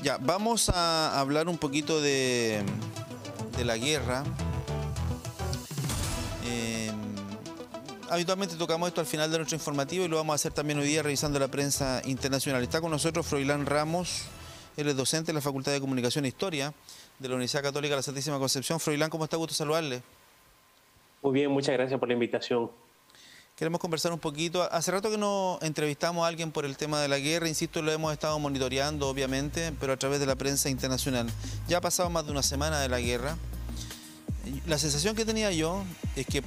Ya, vamos a hablar un poquito de la guerra. Habitualmente tocamos esto al final de nuestro informativo y lo vamos a hacer también hoy día revisando la prensa internacional. Está con nosotros Froilán Ramos, él es docente en la Facultad de Comunicación e Historia de la Universidad Católica de la Santísima Concepción. Froilán, ¿cómo está? Gusto saludarle. Muy bien, muchas gracias por la invitación. Queremos conversar un poquito. Hace rato que no entrevistamos a alguien por el tema de la guerra, insisto, lo hemos estado monitoreando, obviamente, pero a través de la prensa internacional. Ya ha pasado más de una semana de la guerra. La sensación que tenía yo es que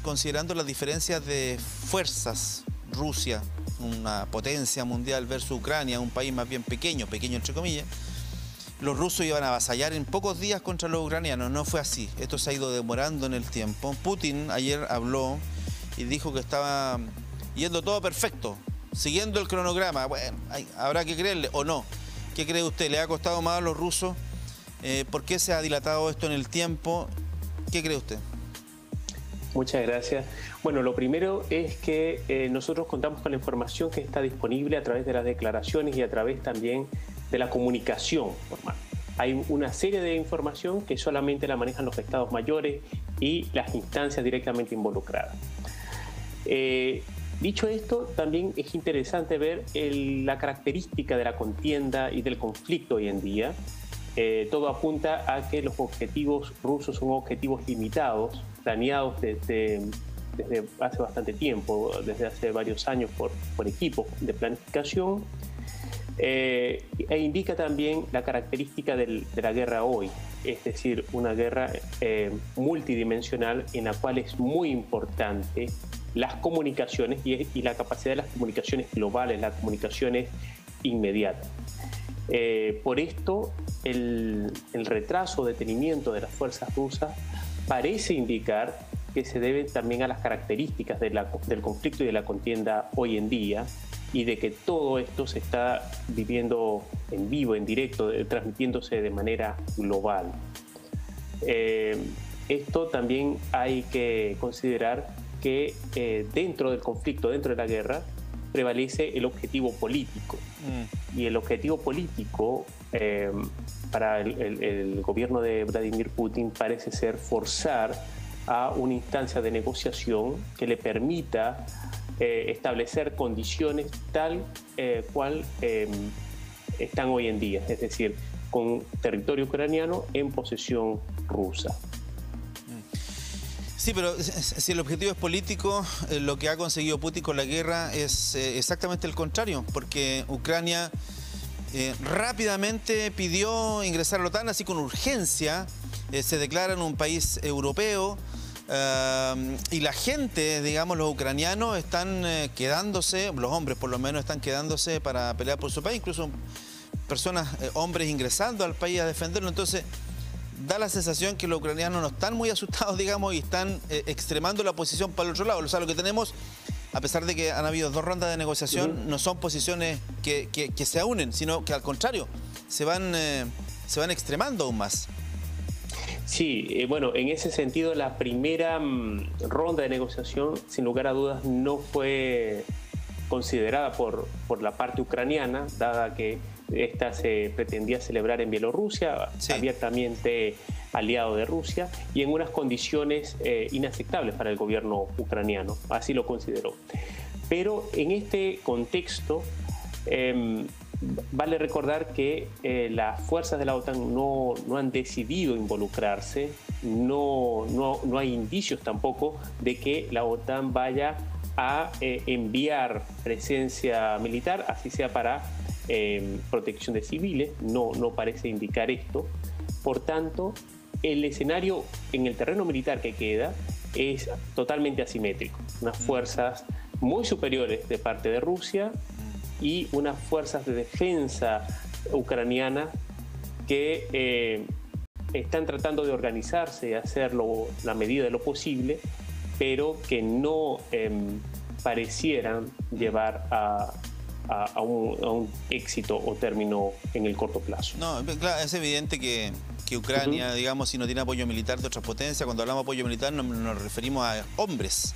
considerando las diferencias de fuerzas, Rusia, una potencia mundial versus Ucrania, un país más bien pequeño entre comillas, los rusos iban a avasallar en pocos días contra los ucranianos. No fue así. Esto se ha ido demorando en el tiempo. Putin ayer habló y dijo que estaba yendo todo perfecto, siguiendo el cronograma. Bueno, habrá que creerle o no. ¿Qué cree usted? ¿Le ha costado más a los rusos? ¿Por qué se ha dilatado esto en el tiempo? ¿Qué cree usted? Muchas gracias. Bueno, lo primero es que nosotros contamos con la información que está disponible a través de las declaraciones y a través también de la comunicación formal. Hay una serie de información que solamente la manejan los estados mayores y las instancias directamente involucradas. Dicho esto, también es interesante ver la característica de la contienda y del conflicto hoy en día. Todo apunta a que los objetivos rusos son objetivos limitados, planeados desde hace bastante tiempo, desde hace varios años por equipos de planificación, e indica también la característica de la guerra hoy, es decir, una guerra multidimensional en la cual es muy importante las comunicaciones y la capacidad de las comunicaciones globales, las comunicaciones inmediatas. Por esto, el retraso o detenimiento de las fuerzas rusas parece indicar que se debe también a las características del conflicto y de la contienda hoy en día, y de que todo esto se está viviendo en vivo, en directo, transmitiéndose de manera global. Esto también hay que considerar que dentro del conflicto, dentro de la guerra, prevalece el objetivo político. Y el objetivo político para el gobierno de Vladimir Putin parece ser forzar a una instancia de negociación que le permita establecer condiciones tal cual están hoy en día, es decir, con territorio ucraniano en posesión rusa. Sí, pero si el objetivo es político, lo que ha conseguido Putin con la guerra es exactamente el contrario, porque Ucrania rápidamente pidió ingresar a la OTAN, así con urgencia, se declara en un país europeo, y la gente, digamos, los ucranianos están quedándose, los hombres por lo menos están quedándose para pelear por su país, incluso personas, hombres ingresando al país a defenderlo. Entonces da la sensación que los ucranianos no están muy asustados, digamos, y están extremando la posición para el otro lado. O sea, lo que tenemos, a pesar de que han habido 2 rondas de negociación, no son posiciones que se unen, sino que al contrario, se van extremando aún más. Sí, bueno, en ese sentido la primera ronda de negociación, sin lugar a dudas, no fue considerada por la parte ucraniana, dada que esta se pretendía celebrar en Bielorrusia, sí, abiertamente aliado de Rusia, y en unas condiciones inaceptables para el gobierno ucraniano, así lo consideró. Pero en este contexto, vale recordar que las fuerzas de la OTAN no han decidido involucrarse, no hay indicios tampoco de que la OTAN vaya a enviar presencia militar, así sea para protección de civiles, no parece indicar esto. Por tanto, el escenario en el terreno militar que queda es totalmente asimétrico. Unas fuerzas muy superiores de parte de Rusia y unas fuerzas de defensa ucraniana que están tratando de organizarse y hacerlo la medida de lo posible, pero que no parecieran llevar a un éxito o término en el corto plazo. No, claro, es evidente que Ucrania, digamos, si no tiene apoyo militar de otras potencias, cuando hablamos de apoyo militar nos referimos a hombres.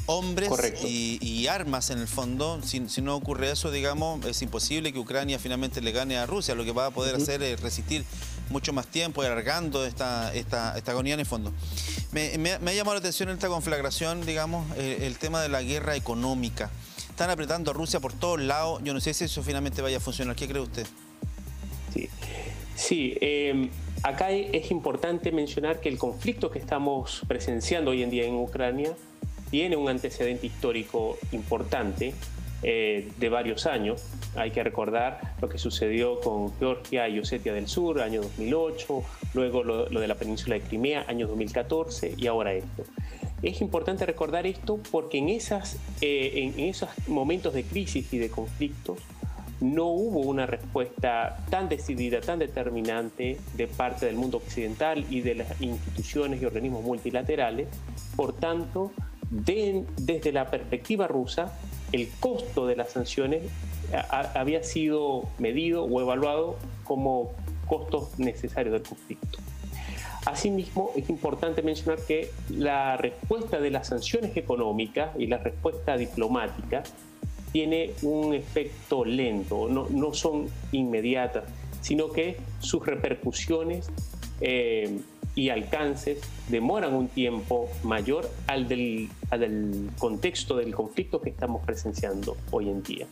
hombres Correcto. y armas en el fondo. Si no ocurre eso, digamos, es imposible que Ucrania finalmente le gane a Rusia. Lo que va a poder hacer es resistir mucho más tiempo, alargando esta agonía en el fondo. Me ha llamado la atención en esta conflagración, digamos, el tema de la guerra económica. Están apretando a Rusia por todos lados. Yo no sé si eso finalmente vaya a funcionar. ¿Qué cree usted? Sí, sí, acá es importante mencionar que el conflicto que estamos presenciando hoy en día en Ucrania tiene un antecedente histórico importante de varios años. Hay que recordar lo que sucedió con Georgia y Osetia del Sur, año 2008, luego lo de la península de Crimea, año 2014, y ahora esto. Es importante recordar esto porque en esos momentos de crisis y de conflictos no hubo una respuesta tan decidida, tan determinante de parte del mundo occidental y de las instituciones y organismos multilaterales. Por tanto, desde la perspectiva rusa, el costo de las sanciones había sido medido o evaluado como costos necesarios del conflicto. Asimismo, es importante mencionar que la respuesta de las sanciones económicas y la respuesta diplomática tiene un efecto lento, no son inmediatas, sino que sus repercusiones y alcances demoran un tiempo mayor al del contexto del conflicto que estamos presenciando hoy en día.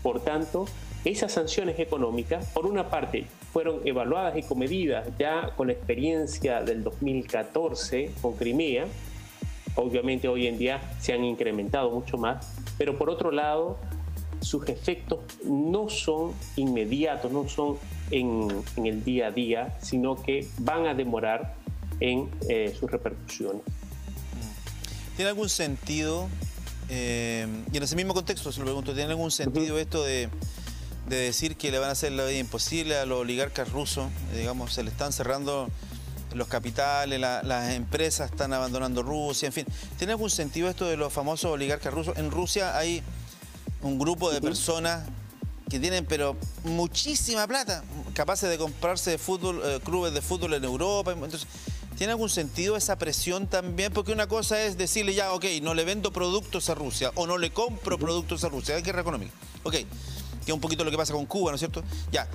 Por tanto, esas sanciones económicas, por una parte, fueron evaluadas y comedidas ya con la experiencia del 2014 con Crimea. Obviamente hoy en día se han incrementado mucho más, pero por otro lado, sus efectos no son inmediatos, no son en el día a día, sino que van a demorar en sus repercusiones. ¿Tiene algún sentido, y en ese mismo contexto se lo pregunto, ¿tiene algún sentido esto de decir que le van a hacer la vida imposible a los oligarcas rusos? Digamos, se le están cerrando los capitales, las empresas están abandonando Rusia, en fin. ¿Tiene algún sentido esto de los famosos oligarcas rusos? En Rusia hay un grupo de personas que tienen pero muchísima plata, capaces de comprarse fútbol, clubes de fútbol en Europa. Entonces, ¿tiene algún sentido esa presión también? Porque una cosa es decirle ya, ok, no le vendo productos a Rusia o no le compro productos a Rusia, hay guerra económica. Ok, que es un poquito lo que pasa con Cuba, ¿no es cierto? Ya,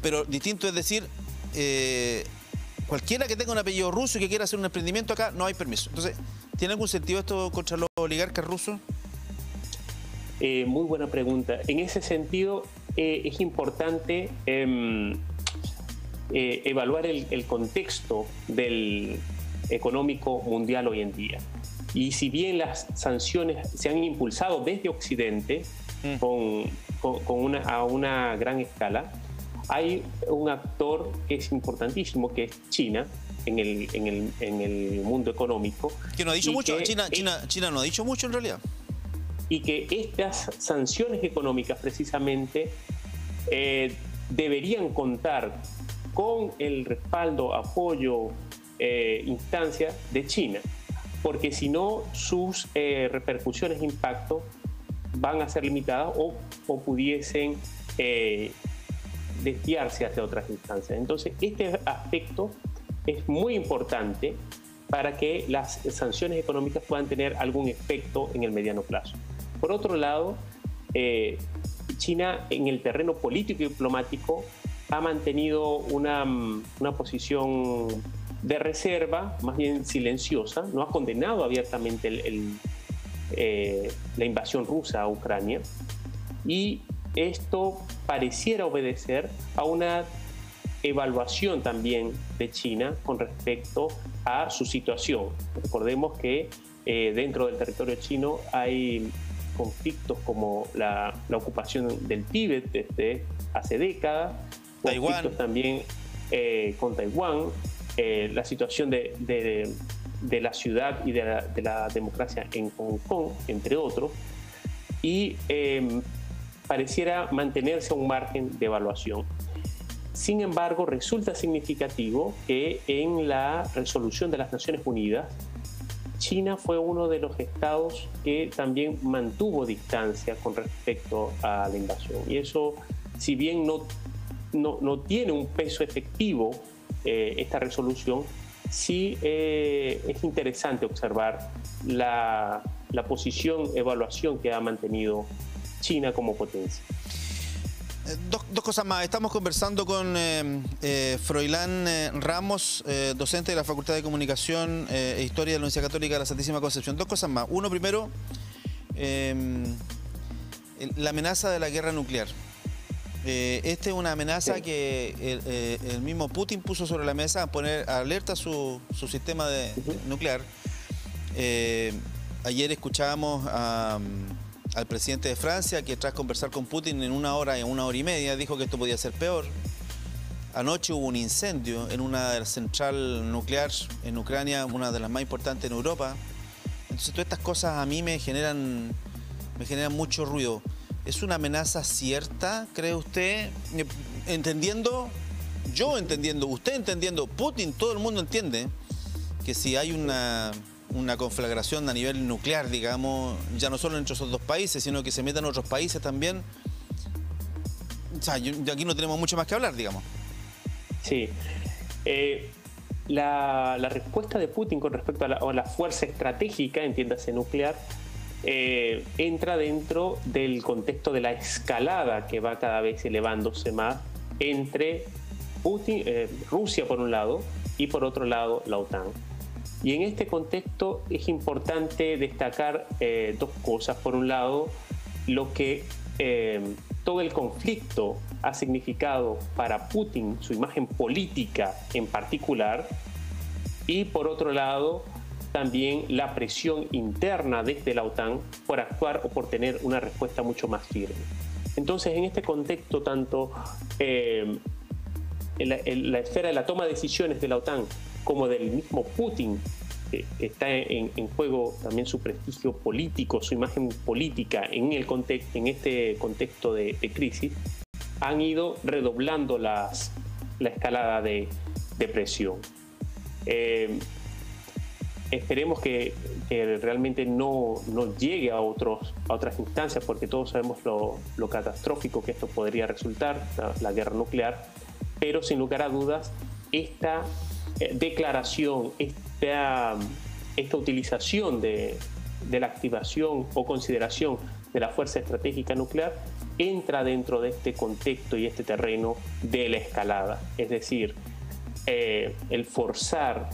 pero distinto es decir, cualquiera que tenga un apellido ruso y que quiera hacer un emprendimiento acá, no hay permiso. Entonces, ¿tiene algún sentido esto contra los oligarcas rusos? Muy buena pregunta. En ese sentido, es importante evaluar el contexto del económico mundial hoy en día. Y si bien las sanciones se han impulsado desde Occidente a una gran escala, hay un actor que es importantísimo, que es China, en el mundo económico. Que no ha dicho mucho, China no ha dicho mucho en realidad. Y que estas sanciones económicas precisamente deberían contar con el respaldo, apoyo, instancia de China, porque si no sus repercusiones e impacto van a ser limitadas o pudiesen desviarse hacia otras instancias. Entonces, este aspecto es muy importante para que las sanciones económicas puedan tener algún efecto en el mediano plazo. Por otro lado, China en el terreno político y diplomático ha mantenido una posición de reserva, más bien silenciosa, no ha condenado abiertamente la invasión rusa a Ucrania, y esto pareciera obedecer a una evaluación también de China con respecto a su situación. Recordemos que dentro del territorio chino hay conflictos como la ocupación del Tíbet desde hace décadas, conflictos también con Taiwán, la situación de la ciudad y de la democracia en Hong Kong, entre otros, y pareciera mantenerse a un margen de evaluación. Sin embargo, resulta significativo que en la resolución de las Naciones Unidas, China fue uno de los estados que también mantuvo distancia con respecto a la invasión. Y eso, si bien no tiene un peso efectivo esta resolución, sí es interesante observar la la posición, evaluación que ha mantenido China como potencia. Dos cosas más. Estamos conversando con Froilán Ramos, docente de la Facultad de Comunicación e Historia de la Universidad Católica de la Santísima Concepción. Dos cosas más. Uno, primero, la amenaza de la guerra nuclear. Esta es una amenaza que el mismo Putin puso sobre la mesa a poner alerta a su sistema nuclear. Ayer escuchábamos al presidente de Francia, que tras conversar con Putin en 1 hora y 1 hora y media, dijo que esto podía ser peor. Anoche hubo un incendio en una central nuclear en Ucrania, una de las más importantes en Europa. Entonces todas estas cosas a mí me generan mucho ruido. ¿Es una amenaza cierta, cree usted? Entendiendo, usted entendiendo, Putin, todo el mundo entiende que si hay una conflagración a nivel nuclear, digamos, ya no solo entre esos dos países, sino que se metan otros países también. O sea, aquí no tenemos mucho más que hablar, digamos. Sí. La respuesta de Putin con respecto a la fuerza estratégica, entiéndase nuclear, entra dentro del contexto de la escalada que va cada vez elevándose más entre Rusia por un lado y por otro lado la OTAN. Y en este contexto es importante destacar dos cosas. Por un lado, lo que todo el conflicto ha significado para Putin, su imagen política en particular, y por otro lado, también la presión interna desde la OTAN por actuar o por tener una respuesta mucho más firme. Entonces, en este contexto, tanto en la esfera de la toma de decisiones de la OTAN como del mismo Putin, está en juego también su prestigio político, su imagen política en este contexto de crisis, han ido redoblando la escalada de presión. Esperemos que realmente no llegue a otras instancias, porque todos sabemos lo catastrófico que esto podría resultar, la guerra nuclear, pero sin lugar a dudas, esta declaración, esta utilización de la activación o consideración de la fuerza estratégica nuclear entra dentro de este contexto y este terreno de la escalada. Es decir, el forzar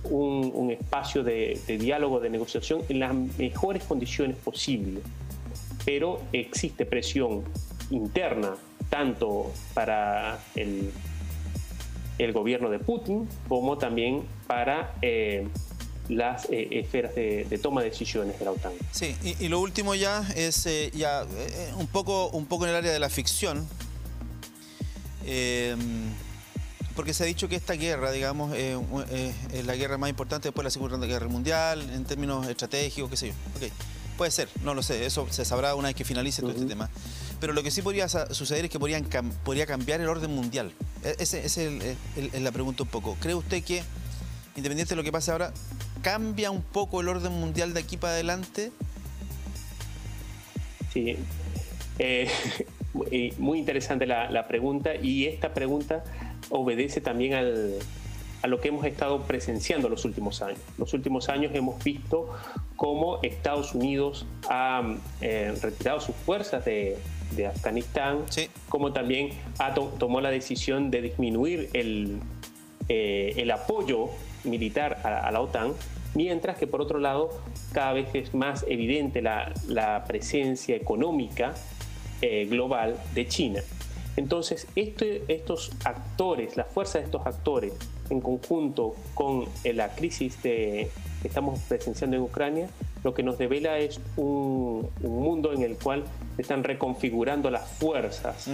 un espacio de diálogo, de negociación en las mejores condiciones posibles. Pero existe presión interna, tanto para el gobierno de Putin como también para las esferas de toma de decisiones de la OTAN. Sí, y lo último ya es un poco en el área de la ficción. Porque se ha dicho que esta guerra, digamos, es la guerra más importante después de la Segunda Guerra Mundial, en términos estratégicos, qué sé yo. Okay. Puede ser, no lo sé, eso se sabrá una vez que finalice todo este tema. Pero lo que sí podría suceder es que podría cambiar el orden mundial. Esa es la pregunta un poco. ¿Cree usted que, independiente de lo que pase ahora, cambia un poco el orden mundial de aquí para adelante? Sí, muy interesante la pregunta, y esta pregunta obedece también a lo que hemos estado presenciando los últimos años. Los últimos años hemos visto cómo Estados Unidos ha retirado sus fuerzas de Afganistán, sí, como también tomó la decisión de disminuir el apoyo militar a la OTAN, mientras que por otro lado cada vez es más evidente la presencia económica global de China. Entonces, estos actores, la fuerza de estos actores, en conjunto con la crisis que estamos presenciando en Ucrania, lo que nos devela es un mundo en el cual se están reconfigurando las fuerzas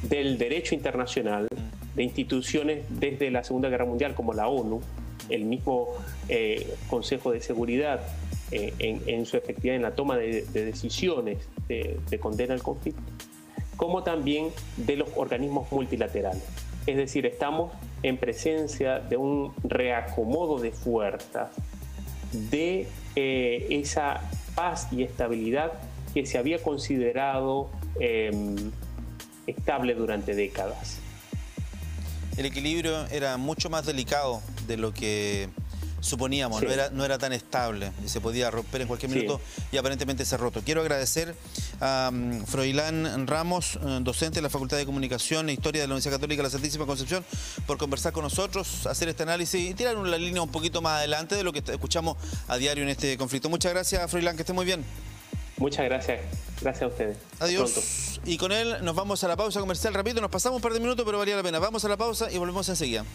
del derecho internacional, de instituciones desde la Segunda Guerra Mundial, como la ONU, el mismo Consejo de Seguridad, en su efectividad en la toma de decisiones de condena al conflicto, como también de los organismos multilaterales. Es decir, estamos en presencia de un reacomodo de fuerzas, de esa paz y estabilidad que se había considerado estable durante décadas. El equilibrio era mucho más delicado de lo que suponíamos, Sí. no era tan estable y se podía romper en cualquier minuto y aparentemente se ha roto. Quiero agradecer a Froilán Ramos, docente de la Facultad de Comunicación e Historia de la Universidad Católica de la Santísima Concepción, por conversar con nosotros, hacer este análisis y tirar una línea un poquito más adelante de lo que escuchamos a diario en este conflicto. Muchas gracias, Froilán, que esté muy bien. Muchas gracias. Gracias a ustedes. Adiós. Pronto. Y con él nos vamos a la pausa comercial. Rapidito, nos pasamos un par de minutos, pero valía la pena. Vamos a la pausa y volvemos enseguida.